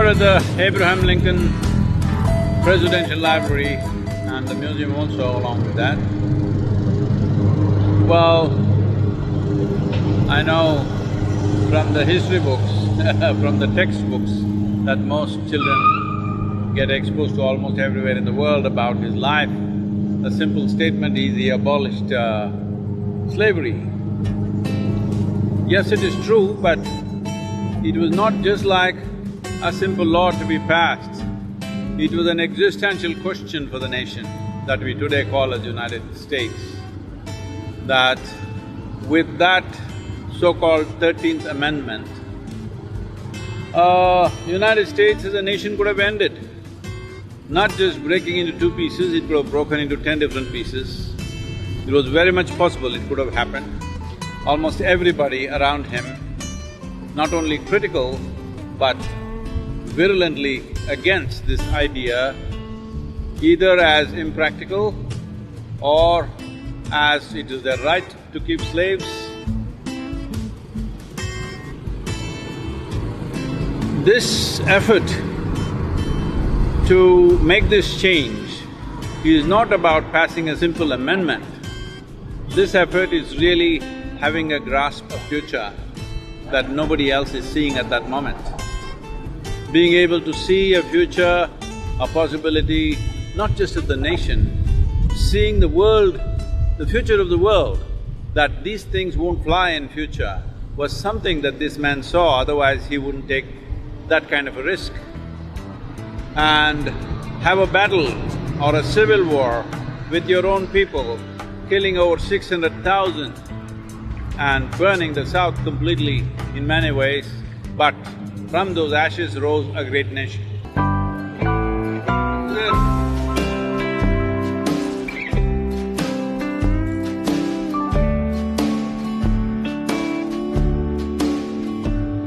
were at the Abraham Lincoln Presidential Library and the museum also along with that. Well, I know from the history books, from the textbooks that most children get exposed to almost everywhere in the world about his life, the simple statement is he abolished slavery. Yes, it is true, but it was not just like a simple law to be passed. It was an existential question for the nation that we today call as United States. That with that so-called 13th Amendment, United States as a nation could have ended. Not just breaking into two pieces, it could have broken into 10 different pieces. It was very much possible it could have happened. Almost everybody around him, not only critical, but virulently against this idea, either as impractical or as it is their right to keep slaves. This effort to make this change is not about passing a simple amendment. This effort is really having a grasp of future that nobody else is seeing at that moment. Being able to see a future, a possibility, not just of the nation, seeing the world, the future of the world, that these things won't fly in future, was something that this man saw, otherwise he wouldn't take that kind of a risk. And have a battle or a civil war with your own people, killing over 600,000 and burning the South completely in many ways, but from those ashes rose a great nation.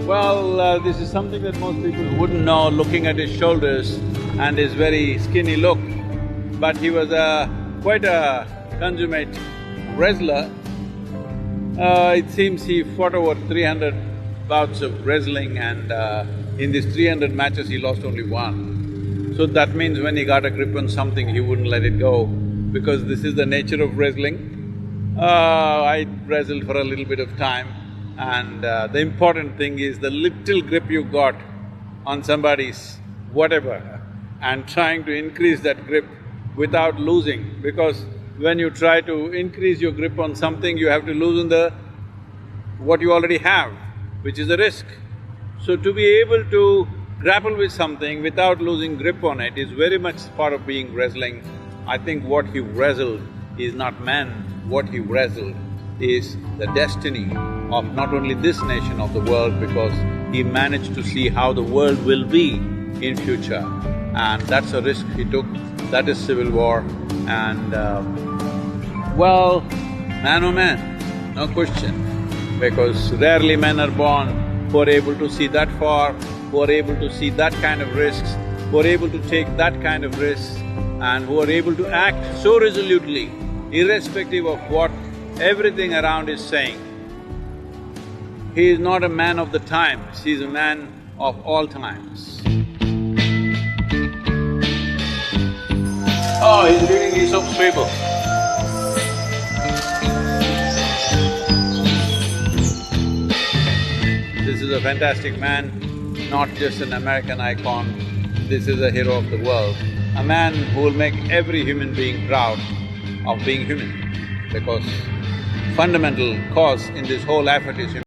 Well, this is something that most people wouldn't know looking at his shoulders and his very skinny look, but he was quite a consummate wrestler. It seems he fought over 300 bouts of wrestling and in these 300 matches he lost only one. So that means when he got a grip on something, he wouldn't let it go, because this is the nature of wrestling. I wrestled for a little bit of time, and the important thing is the little grip you got on somebody's whatever and trying to increase that grip without losing, because when you try to increase your grip on something, you have to loosen what you already have, which is a risk. So to be able to grapple with something without losing grip on it is very much part of being wrestling. I think what he wrestled is not man, what he wrestled is the destiny of not only this nation, of the world, because he managed to see how the world will be in future. And that's a risk he took, that is civil war. And well, man oh man, no question, because rarely men are born who are able to see that far, who are able to see that kind of risks, who are able to take that kind of risks, and who are able to act so resolutely, irrespective of what everything around is saying. He is not a man of the times, he is a man of all times. Oh, he's reading Aesop's fable. This is a fantastic man, not just an American icon, this is a hero of the world. A man who will make every human being proud of being human, because fundamental cause in this whole effort is